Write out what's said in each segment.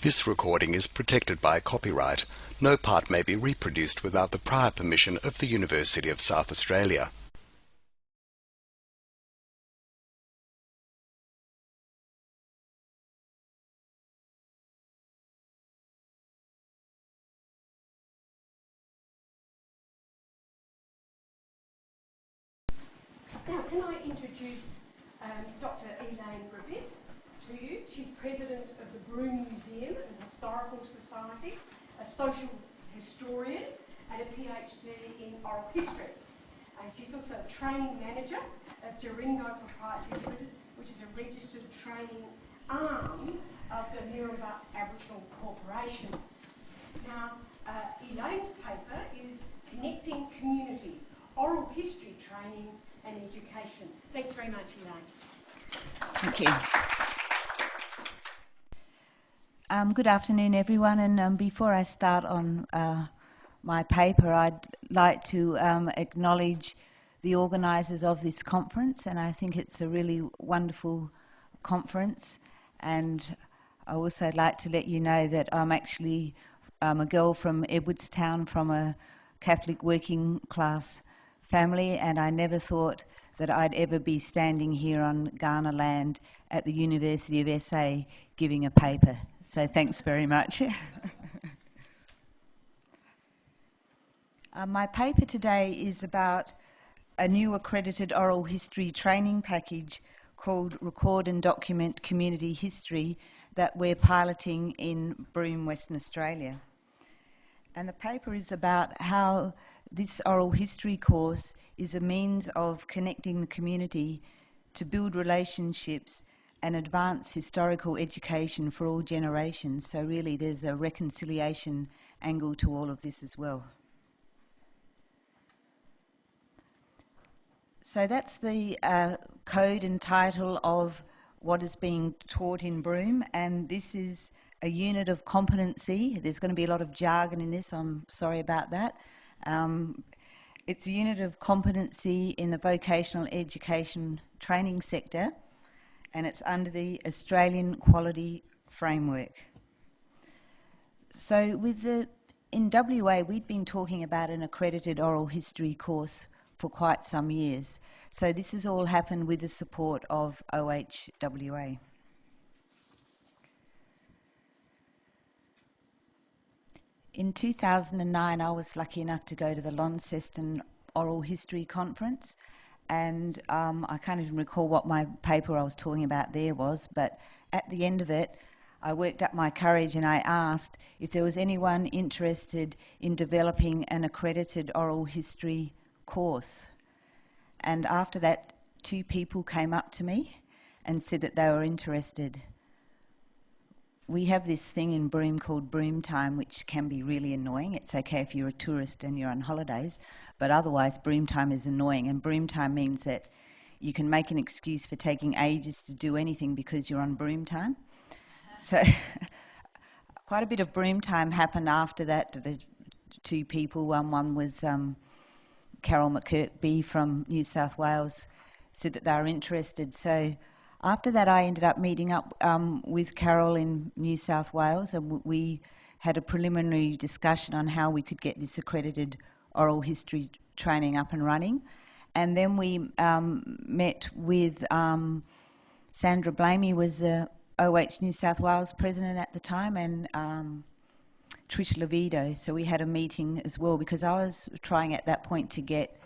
This recording is protected by copyright. No part may be reproduced without the prior permission of the University of South Australia. Now, can I introduce Dr. Elaine Griffith to you? She's president of the Broome Museum and Historical Society, a social historian, and a PhD in oral history. She's also a training manager of Jaringo Proprietary Limited, which is a registered training arm of the Mirrabah Aboriginal Corporation. Now, Elaine's paper is Connecting Community, Oral History Training and Education. Thanks very much, Elaine. Thank you. Good afternoon, everyone. And before I start on my paper, I'd like to acknowledge the organisers of this conference, and I think it's a really wonderful conference. And I also like to let you know that I'm actually a girl from Edwardstown, from a Catholic working class family, and I never thought that I'd ever be standing here on Kaurna land at the University of SA giving a paper. So thanks very much. My paper today is about a new accredited oral history training package called Record and Document Community History that we're piloting in Broome, Western Australia. And the paper is about how this oral history course is a means of connecting the community to build relationships and advance historical education for all generations. So really there's a reconciliation angle to all of this as well. So that's the code and title of what is being taught in Broome, and this is a unit of competency. There's going to be a lot of jargon in this, I'm sorry about that. It's a unit of competency in the vocational education training sector, and it's under the Australian Quality Framework. So in WA, we'd been talking about an accredited oral history course for quite some years. So this has all happened with the support of OHAA. In 2009, I was lucky enough to go to the Launceston Oral History Conference, and I can't even recall what my paper I was talking about there was, but at the end of it, I worked up my courage and I asked if there was anyone interested in developing an accredited oral history course. And after that, 2 people came up to me and said that they were interested. We have this thing in Broome called Broome Time, which can be really annoying. It's okay if you're a tourist and you're on holidays, but otherwise Broome Time is annoying. And Broome Time means that you can make an excuse for taking ages to do anything because you're on Broome Time. So quite a bit of Broome Time happened after that. The 2 people, one was Carol McKirkby from New South Wales, said that they were interested. So after that, I ended up meeting up with Carol in New South Wales, and we had a preliminary discussion on how we could get this accredited oral history training up and running. And then we met with Sandra Blamey, was the OH New South Wales president at the time, and Trish Levido. So we had a meeting as well, because I was trying at that point to get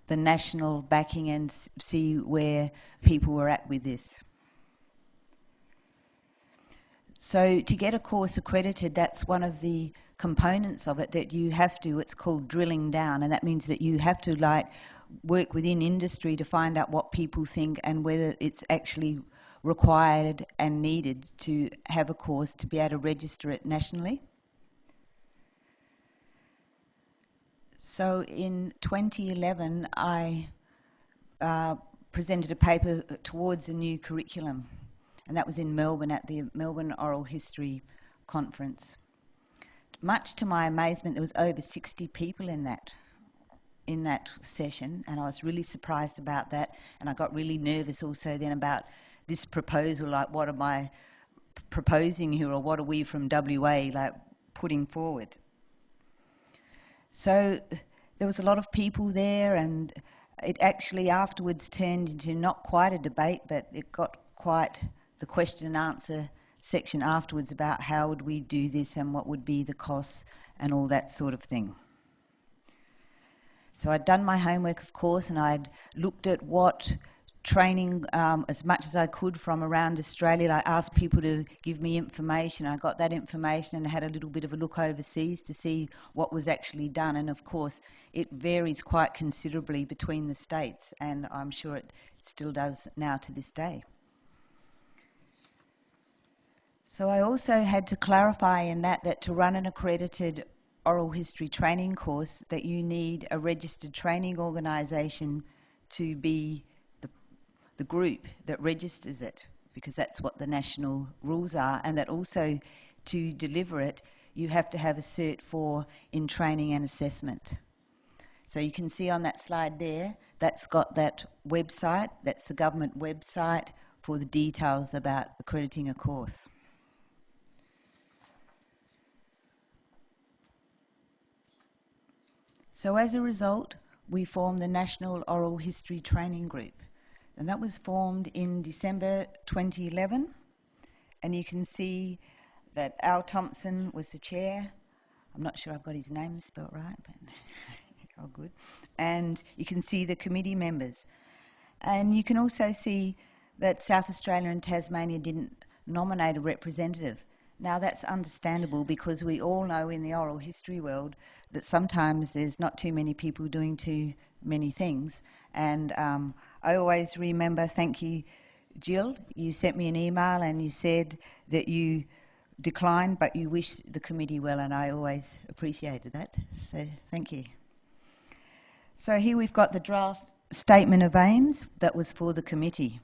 the national backing and see where people were at with this. So to get a course accredited, that's one of the components of it that you have to, it's called drilling down, and that means that you have to work within industry to find out what people think and whether it's actually required and needed to have a course to be able to register it nationally. So in 2011, I presented a paper towards a new curriculum, and that was in Melbourne at the Melbourne Oral History Conference. Much to my amazement, there was over 60 people in that session, and I was really surprised about that, and I got really nervous also then about this proposal, like what am I proposing here, or what are we from WA like putting forward. So there was a lot of people there, and it actually afterwards turned into not quite a debate, but it got quite the question and answer section afterwards about how would we do this and what would be the costs and all that sort of thing. So I'd done my homework, of course, and I'd looked at what training as much as I could from around Australia. I asked people to give me information. I got that information and had a little bit of a look overseas to see what was actually done. And of course, it varies quite considerably between the states, and I'm sure it still does now to this day. So I also had to clarify in that to run an accredited oral history training course, that you need a registered training organisation to be the group that registers it, because that's what the national rules are, and that also to deliver it you have to have a Cert 4 in training and assessment. So you can see on that slide there, that's got that website, that's the government website for the details about accrediting a course. So as a result, we formed the National Oral History Training Group. And that was formed in December 2011. And you can see that Al Thompson was the chair. I'm not sure I've got his name spelt right, but oh, good. And you can see the committee members. And you can also see that South Australia and Tasmania didn't nominate a representative. Now that's understandable, because we all know in the oral history world that sometimes there's not too many people doing too many things. And I always remember, thank you, Jill, you sent me an email and you said that you declined, but you wished the committee well, and I always appreciated that. So thank you. So here we've got the draft statement of aims that was for the committee.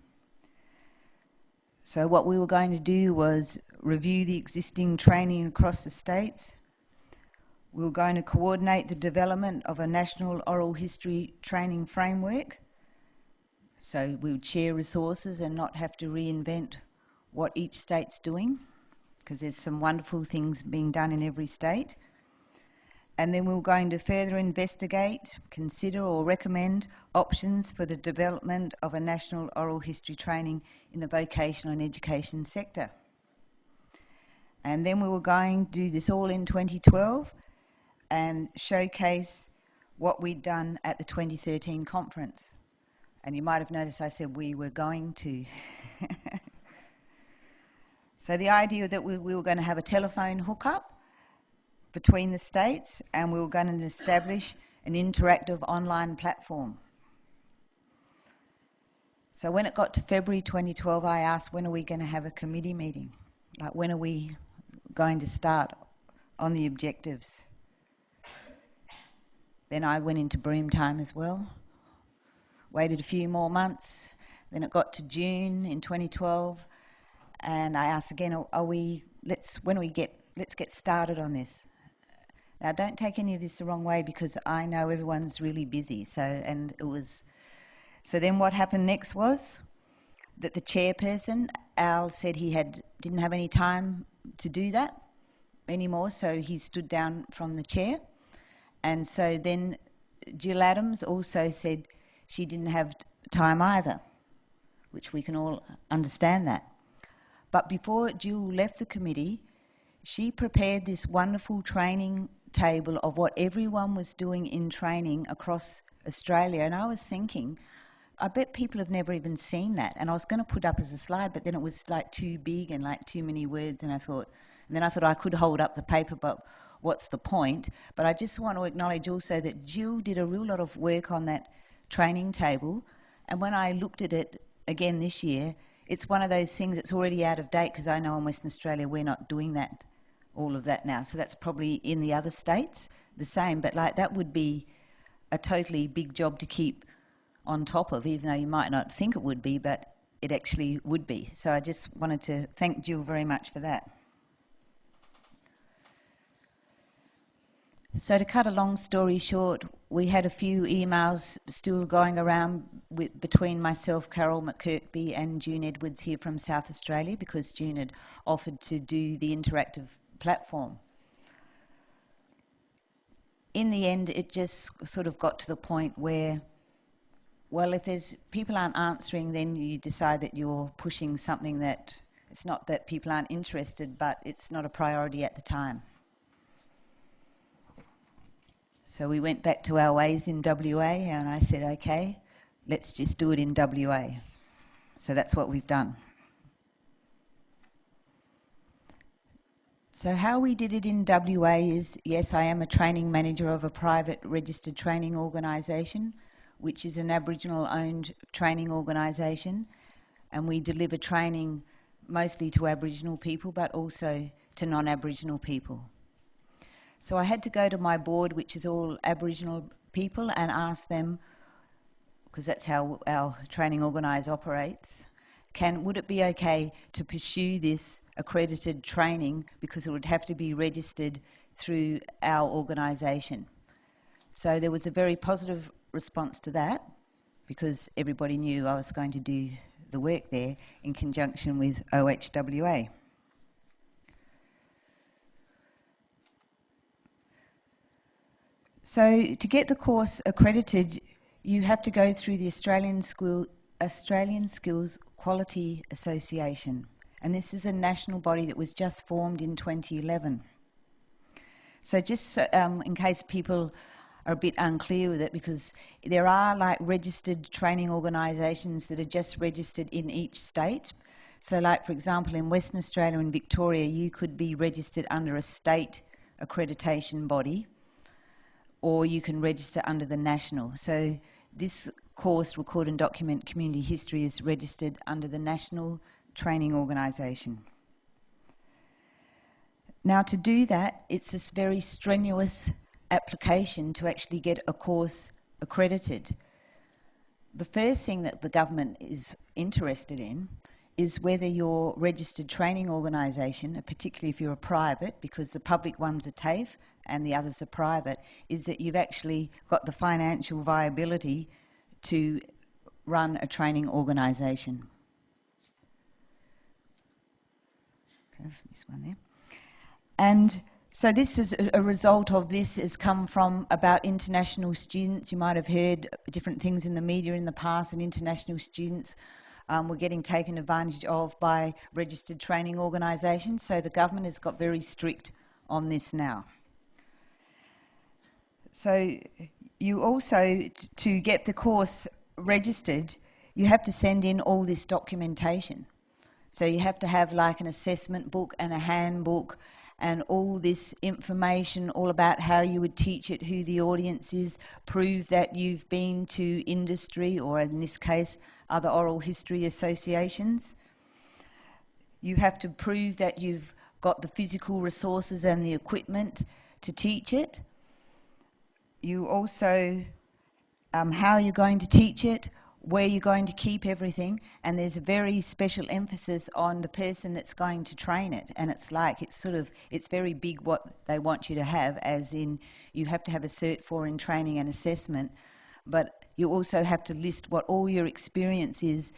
So what we were going to do was review the existing training across the states. We were going to coordinate the development of a national oral history training framework. So we would share resources and not have to reinvent what each state's doing, because there's some wonderful things being done in every state. And then we were going to further investigate, consider or recommend options for the development of a national oral history training in the vocational and education sector. And then we were going to do this all in 2012 and showcase what we'd done at the 2013 conference. And you might have noticed I said we were going to. So the idea that we were going to have a telephone hookup between the states, and we were going to establish an interactive online platform. So when it got to February 2012, I asked, when are we going to have a committee meeting? Like, when are we going to start on the objectives? Then I went into broom time as well. Waited a few more months. Then it got to June in 2012, and I asked again, let's get started on this. Now, don't take any of this the wrong way, because I know everyone's really busy. So then what happened next was that the chairperson, Al, said he didn't have any time to do that anymore, so he stood down from the chair. And so then Jill Adams also said she didn't have time either, which we can all understand that. But before Jill left the committee, she prepared this wonderful training table of what everyone was doing in training across Australia. And I was thinking, I bet people have never even seen that. And I was going to put up as a slide, but then it was like too big and like too many words. And then I thought I could hold up the paper, but what's the point? But I just want to acknowledge also that Jill did a real lot of work on that training table. And when I looked at it again this year, it's one of those things that's already out of date, because I know in Western Australia we're not doing that, all of that now. So that's probably in the other states the same, but like that would be a totally big job to keep on top of, even though you might not think it would be, but it actually would be. So I just wanted to thank Jill very much for that. So to cut a long story short, we had a few emails still going around between myself, Carol McKirkby, and June Edwards here from South Australia, because June had offered to do the interactive platform. In the end, it just sort of got to the point where, well, if there's people aren't answering, then you decide that you're pushing something that, it's not that people aren't interested, but it's not a priority at the time. So we went back to our ways in WA, and I said, okay, let's just do it in WA. So that's what we've done. So how we did it in WA is, yes, I am a training manager of a private registered training organisation, which is an Aboriginal-owned training organisation, and we deliver training mostly to Aboriginal people, but also to non-Aboriginal people. So I had to go to my board, which is all Aboriginal people, and ask them, because that's how our training organiser operates, would it be okay to pursue this accredited training, because it would have to be registered through our organisation. So there was a very positive response to that, because everybody knew I was going to do the work there in conjunction with OHAA. So to get the course accredited, you have to go through the Australian Skills Quality Association, and this is a national body that was just formed in 2011. So just in case people are a bit unclear with it, because there are like registered training organisations that are just registered in each state. So like, for example, in Western Australia and Victoria, you could be registered under a state accreditation body, or you can register under the national. So this course, Record and Document Community History, is registered under the National Training Organisation. Now to do that, it's this very strenuous application to actually get a course accredited. The first thing that the government is interested in is whether your registered training organisation, particularly if you're a private, because the public ones are TAFE and the others are private, is that you've actually got the financial viability to run a training organisation. Okay, this one there. And so this is a result of this has come from about international students. You might have heard different things in the media in the past, and international students were getting taken advantage of by registered training organisations. So the government has got very strict on this now. So you also, to get the course registered, you have to send in all this documentation. So you have to have like an assessment book and a handbook and all this information all about how you would teach it, who the audience is, prove that you've been to industry, or in this case, other oral history associations. You have to prove that you've got the physical resources and the equipment to teach it. You also, how you're going to teach it, where you're going to keep everything, and there's a very special emphasis on the person that's going to train it. And it's like, it's very big what they want you to have, as in you have to have a Cert 4 in training and assessment, but you also have to list what all your experience is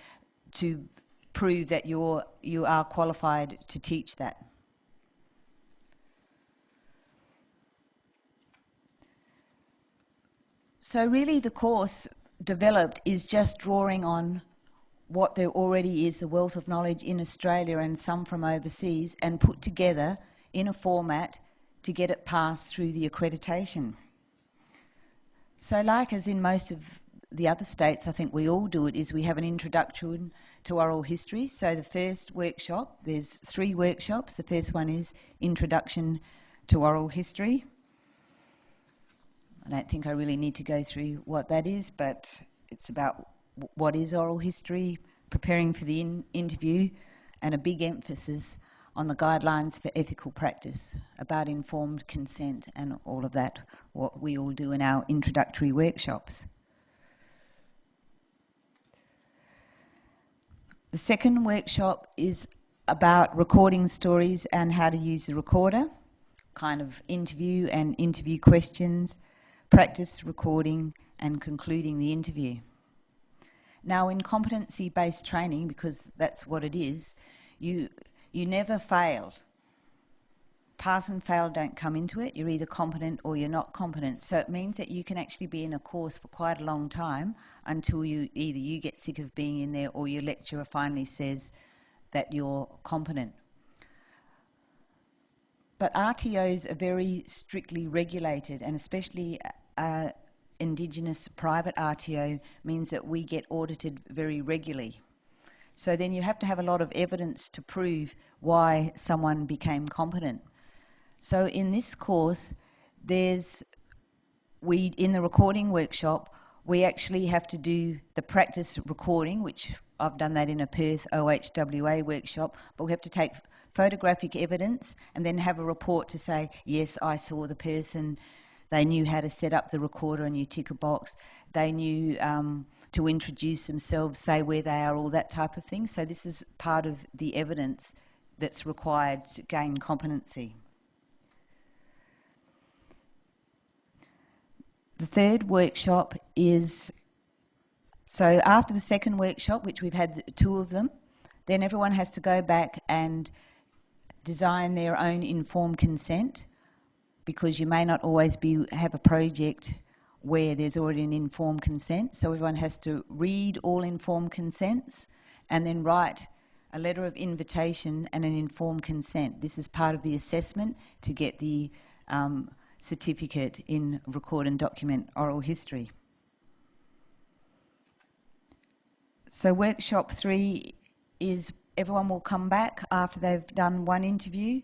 to prove that you are qualified to teach that. So really the course developed is just drawing on what there already is, the wealth of knowledge in Australia and some from overseas, and put together in a format to get it passed through the accreditation. So like as in most of the other states, I think we all do it, is we have an introduction to oral history. So the first workshop, there's 3 workshops. The first one is Introduction to Oral History. I don't think I really need to go through what that is, but it's about what is oral history, preparing for the interview, and a big emphasis on the guidelines for ethical practice, about informed consent and all of that, what we all do in our introductory workshops. The second workshop is about recording stories and how to use the recorder. kind of interview and interview questions, practice recording and concluding the interview. Now in competency-based training, because that's what it is, you never fail. Pass and fail don't come into it. You're either competent or you're not competent. So it means that you can actually be in a course for quite a long time until either you get sick of being in there or your lecturer finally says that you're competent. But RTOs are very strictly regulated, and especially Indigenous private RTO means that we get audited very regularly. So then you have to have a lot of evidence to prove why someone became competent. So in this course, in the recording workshop, we actually have to do the practice recording, which I've done that in a Perth OHAA workshop, but we have to take photographic evidence and then have a report to say, yes, I saw the person, they knew how to set up the recorder and you tick a box, they knew to introduce themselves, say where they are, all that type of thing. So this is part of the evidence that's required to gain competency. The third workshop is, so after the second workshop, which we've had 2 of them, then everyone has to go back and design their own informed consent, because you may not always have a project where there's already an informed consent. So everyone has to read all informed consents and then write a letter of invitation and an informed consent. This is part of the assessment to get the certificate in record and document oral history. So workshop 3 is everyone will come back after they've done one interview,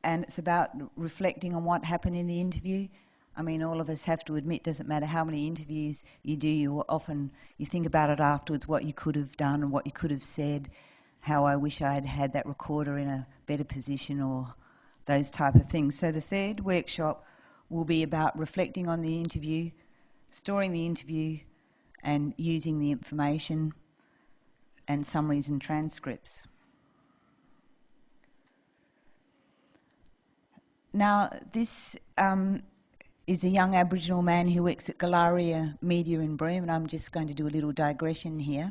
and it's about reflecting on what happened in the interview. I mean, all of us have to admit, doesn't matter how many interviews you do, you think about it afterwards, what you could have done and what you could have said, how I wish I had had that recorder in a better position, or those type of things. So the third workshop will be about reflecting on the interview, storing the interview and using the information and summaries and transcripts. Now this is a young Aboriginal man who works at Galaria Media in Broome, and I'm just going to do a little digression here.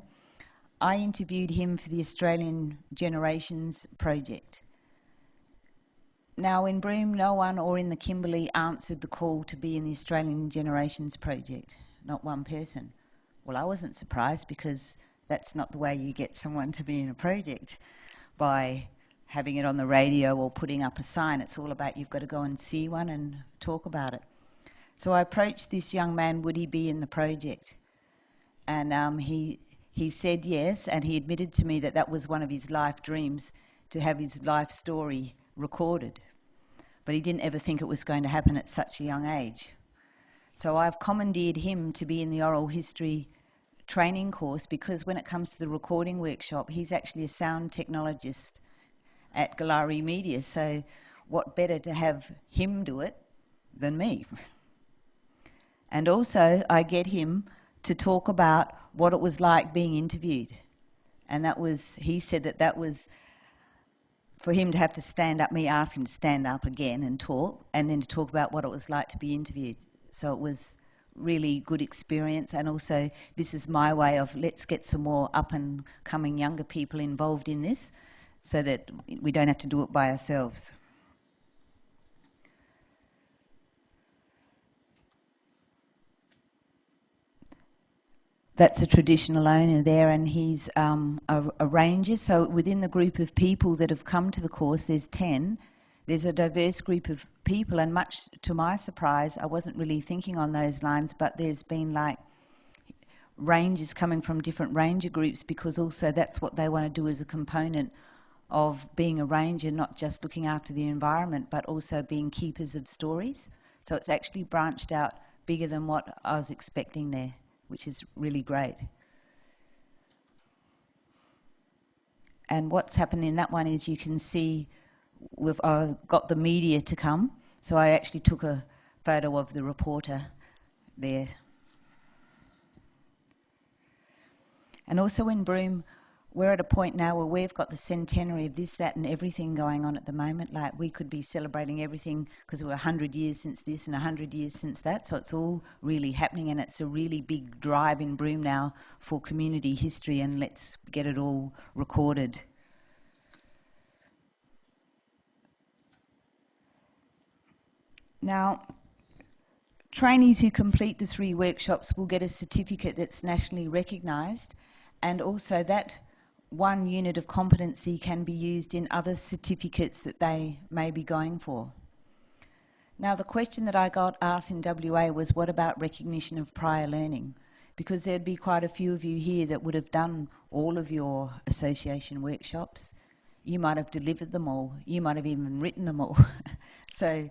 I interviewed him for the Australian Generations project. Now in Broome, no one, or in the Kimberley, answered the call to be in the Australian Generations project, not one person. Well, I wasn't surprised, because that's not the way you get someone to be in a project, by having it on the radio or putting up a sign. It's all about you've got to go and see one and talk about it. So I approached this young man, would he be in the project? And he said yes, and he admitted to me that that was one of his life dreams, to have his life story recorded. But he didn't ever think it was going to happen at such a young age. So I've commandeered him to be in the oral history training course, because when it comes to the recording workshop, he's actually a sound technologist at Galari Media, so what better to have him do it than me? And also I get him to talk about what it was like being interviewed. And that was, he said that was for him to have to stand up, me ask him to stand up again and talk, and then to talk about what it was like to be interviewed. So it was really good experience, and also this is my way of, let's get some more up and coming younger people involved in this, so that we don't have to do it by ourselves. That's a traditional owner there, and he's a ranger. So within the group of people that have come to the course, there's 10. There's a diverse group of people, and much to my surprise, I wasn't really thinking on those lines, but there's been like rangers coming from different ranger groups, because also that's what they want to do as a component of being a ranger, not just looking after the environment, but also being keepers of stories. So it's actually branched out bigger than what I was expecting there, which is really great. And what's happened in that one is you can see we've got the media to come. So I actually took a photo of the reporter there. And also in Broome, we're at a point now where we've got the centenary of this, that and everything going on at the moment. Like, we could be celebrating everything because we're 100 years since this and 100 years since that. So it's all really happening, and it's a really big drive in Broome now for community history, and let's get it all recorded. Now, trainees who complete the 3 workshops will get a certificate that's nationally recognised, and also that 1 unit of competency can be used in other certificates that they may be going for. Now, the question that I got asked in WA was, what about recognition of prior learning? Because there'd be quite a few of you here that would have done all of your association workshops. You might have delivered them all. You might have even written them all. So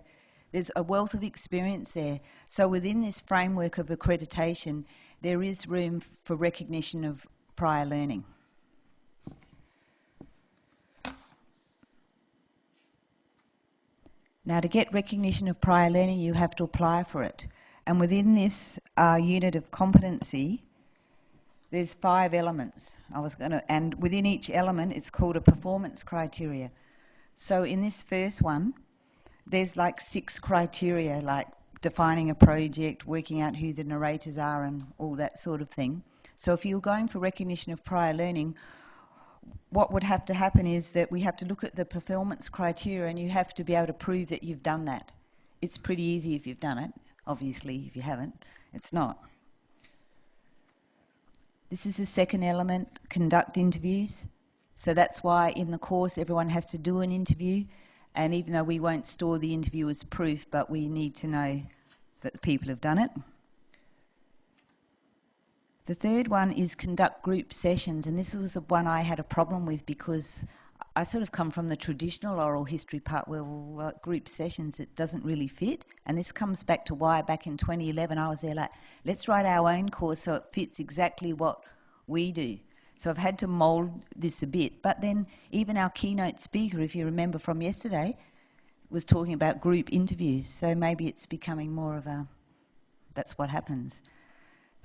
there's a wealth of experience there. So within this framework of accreditation, there is room for recognition of prior learning. Now, to get recognition of prior learning, you have to apply for it. And within this unit of competency, there's 5 elements. And within each element, it's called a performance criteria. So in this first one, there's like 6 criteria, like defining a project, working out who the narrators are, and all that sort of thing. So if you're going for recognition of prior learning, what would have to happen is that we have to look at the performance criteria, and you have to be able to prove that you've done that. It's pretty easy if you've done it. Obviously, if you haven't, it's not. This is the second element, conduct interviews. So that's why in the course everyone has to do an interview, and even though we won't store the interview as proof, but we need to know that the people have done it. The third one is conduct group sessions, and this was the one I had a problem with because I sort of come from the traditional oral history part where, well, group sessions, it doesn't really fit. And this comes back to why back in 2011 I was there like, let's write our own course so it fits exactly what we do. So I've had to mould this a bit. But then even our keynote speaker, if you remember from yesterday, was talking about group interviews. So maybe it's becoming more of a, that's what happens.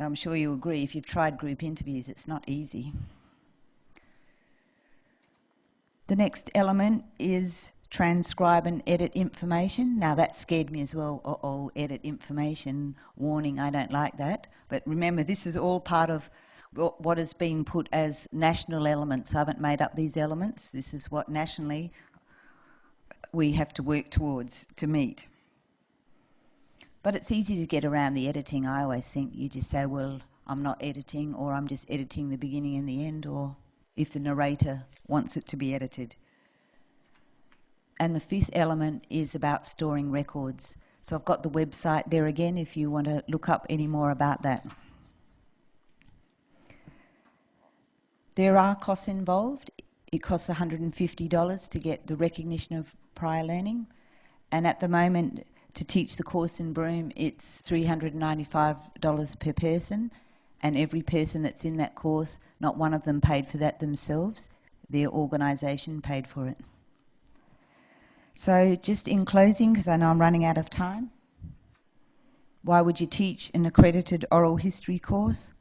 I'm sure you agree, if you've tried group interviews, it's not easy. The next element is transcribe and edit information. Now that scared me as well. Uh-oh, edit information, warning, I don't like that. But remember, this is all part of what has been put as national elements. I haven't made up these elements. This is what nationally we have to work towards to meet. But it's easy to get around the editing. I always think you just say, well, I'm not editing, or I'm just editing the beginning and the end, or if the narrator wants it to be edited. And the 5th element is about storing records. So I've got the website there again if you want to look up any more about that. There are costs involved. It costs $150 to get the recognition of prior learning. And at the moment, to teach the course in Broome, it's $395 per person, and every person that's in that course, not one of them paid for that themselves. Their organisation paid for it. So just in closing, because I know I'm running out of time, why would you teach an accredited oral history course?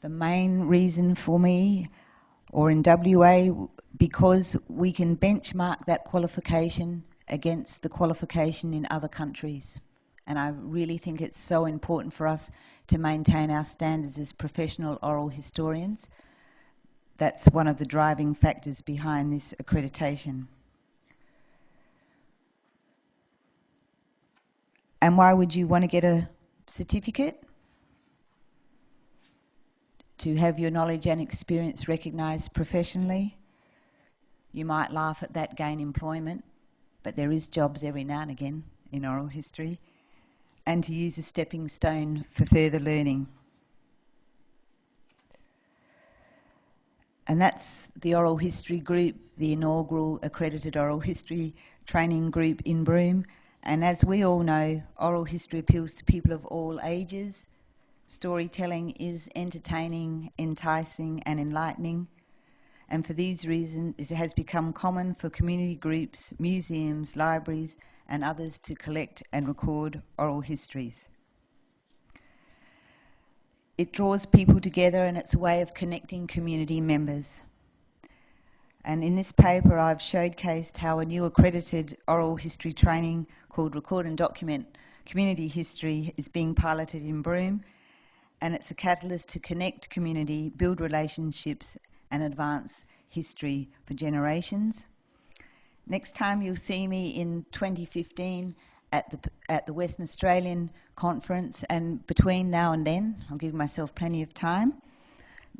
The main reason for me, or in WA, because we can benchmark that qualification against the qualification in other countries. And I really think it's so important for us to maintain our standards as professional oral historians. That's one of the driving factors behind this accreditation. And why would you want to get a certificate? To have your knowledge and experience recognised professionally. You might laugh at that, gain employment, but there is jobs every now and again in oral history, and to use a stepping stone for further learning. And that's the oral history group, the inaugural accredited oral history training group in Broome. And as we all know, oral history appeals to people of all ages. Storytelling is entertaining, enticing and enlightening. And for these reasons, it has become common for community groups, museums, libraries and others to collect and record oral histories. It draws people together and it's a way of connecting community members. And in this paper I've showcased how a new accredited oral history training called Record and Document Community History is being piloted in Broome, and it's a catalyst to connect community, build relationships and advance history for generations. Next time you'll see me in 2015 at the Western Australian Conference, and between now and then, I'll give myself plenty of time.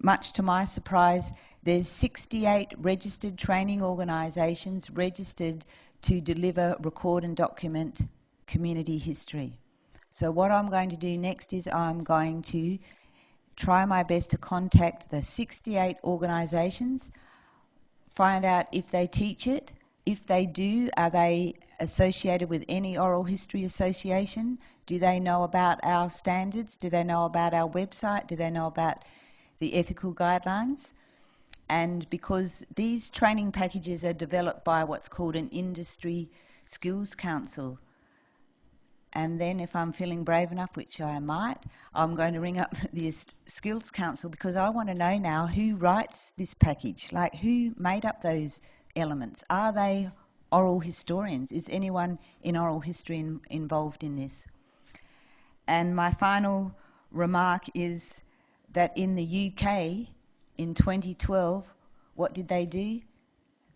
Much to my surprise, there's 68 registered training organisations registered to deliver, record and document community history. So what I'm going to do next is I'm going to try my best to contact the 68 organisations, find out if they teach it. If they do, are they associated with any oral history association? Do they know about our standards? Do they know about our website? Do they know about the ethical guidelines? And because these training packages are developed by what's called an industry skills council, and then if I'm feeling brave enough, which I might, I'm going to ring up the skills council, because I want to know now who writes this package, like who made up those elements. Are they oral historians? Is anyone in oral history involved in this? And my final remark is that in the UK in 2012, what did they do?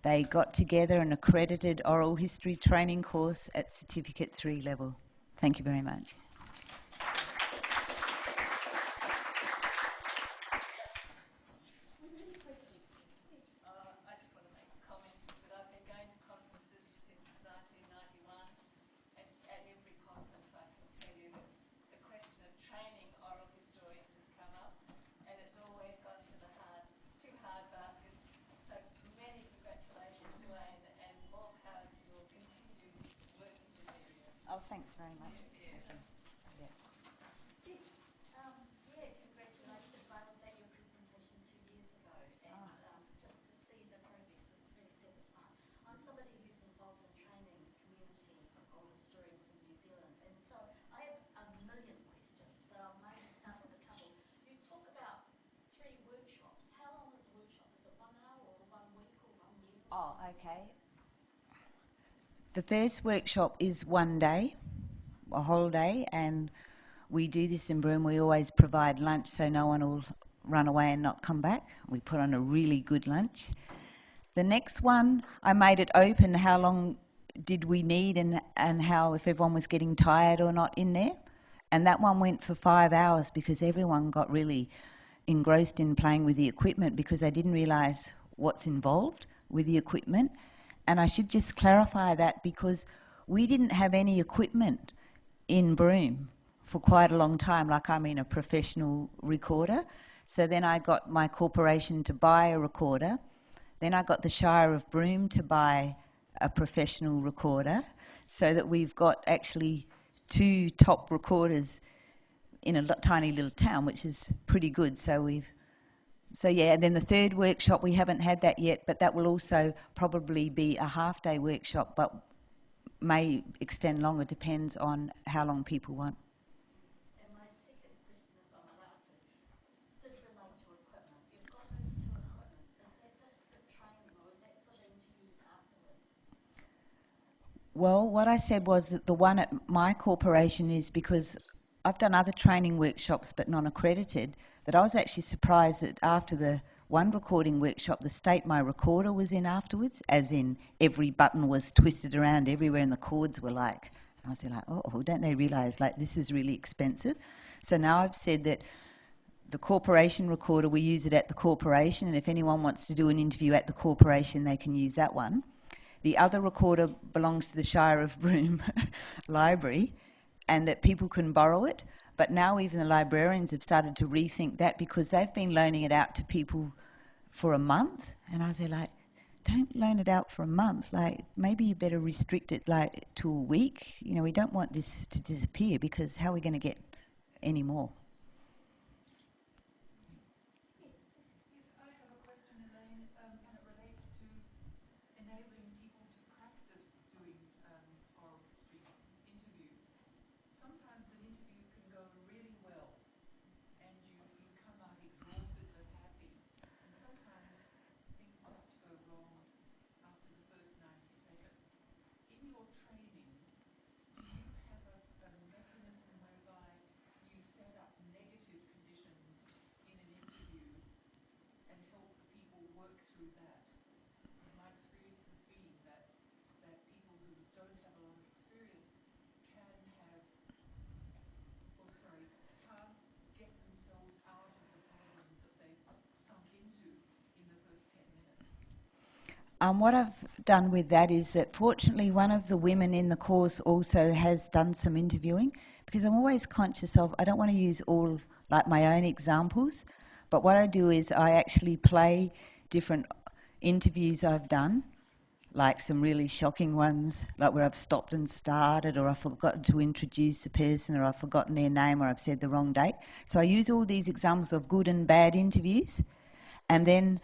They got together an accredited oral history training course at Certificate 3 level. Thank you very much. Oh, thanks very much. Yeah, congratulations. I was at your presentation 2 years ago, and just to see the progress is really satisfying. I'm somebody who's involved in training community oral historians in New Zealand, and so I have a million questions, but I'll maybe start with a couple. You talk about 3 workshops. How long is a workshop? Is it 1 hour or 1 week or 1 year? Oh, okay. The first workshop is 1 day, a whole day, and we do this in Broome. We always provide lunch so no one will run away and not come back. We put on a really good lunch. The next one, I made it open how long did we need and how, if everyone was getting tired or not in there. And that one went for 5 hours because everyone got really engrossed in playing with the equipment because they didn't realise what's involved with the equipment. And I should just clarify that because we didn't have any equipment in Broome for quite a long time, like I'm a professional recorder. So then I got my corporation to buy a recorder. Then I got the Shire of Broome to buy a professional recorder, so that we've got actually 2 top recorders in a tiny little town, which is pretty good. So yeah, and then the third workshop, we haven't had that yet, but that will also probably be a half-day workshop, but may extend longer, depends on how long people want. And my second question, if I'm allowed to, did relate to equipment. You've got those 2 equipment. Is that just for training or is that for them to use afterwards? Well, what I said was that the one at my corporation is because I've done other training workshops but non-accredited, that I was actually surprised that after the one recording workshop, the state my recorder was in afterwards, as in every button was twisted around everywhere and the cords were like, and I was like, oh, don't they realise like this is really expensive? So now I've said that the corporation recorder, we use it at the corporation, and if anyone wants to do an interview at the corporation, they can use that one. The other recorder belongs to the Shire of Broome Library, and that people can borrow it. But now even the librarians have started to rethink that because they've been loaning it out to people for a month. And I was like, don't loan it out for a month. Like, maybe you better restrict it like to a week. You know, we don't want this to disappear because how are we going to get any more? Yes, I have a question, Elaine, and it relates to enabling people to practice doing oral history interviews. Sometimes an interview can go really well, and you through that. My experience has been that people who don't have a lot of experience can't get themselves out of the problems that they've sunk into in the first 10 minutes. What I've done with that is that fortunately one of the women in the course also has done some interviewing, because I'm always conscious of, I don't want to use all like my own examples, but what I do is I actually play different interviews I've done, like some really shocking ones, like where I've stopped and started, or I've forgotten to introduce the person, or I've forgotten their name, or I've said the wrong date. So I use all these examples of good and bad interviews, and then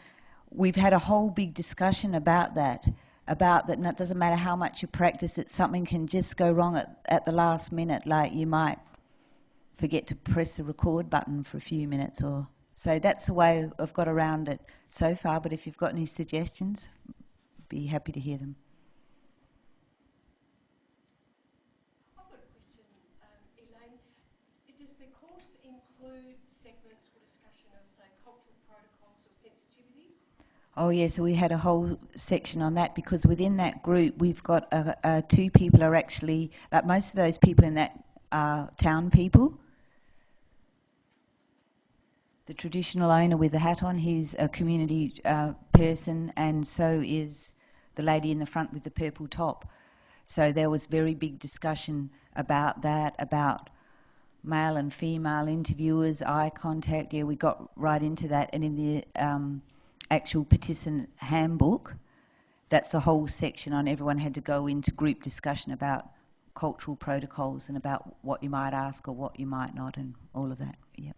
we've had a whole big discussion about that, and it doesn't matter how much you practice it, something can just go wrong at the last minute, like you might forget to press the record button for a few minutes, or so that's the way I've got around it so far. But if you've got any suggestions, be happy to hear them. I've got a question, Elaine. Does the course include segments for discussion of, say, cultural protocols or sensitivities? Oh yeah, so we had a whole section on that, because within that group we've got two people are actually, like most of those people in that are town people. The traditional owner with the hat on, he's a community person, and so is the lady in the front with the purple top. So there was very big discussion about that, about male and female interviewers, eye contact. Yeah, we got right into that. And in the actual participant handbook, that's a whole section on, everyone had to go into group discussion about cultural protocols and about what you might ask or what you might not, and all of that. Yeah.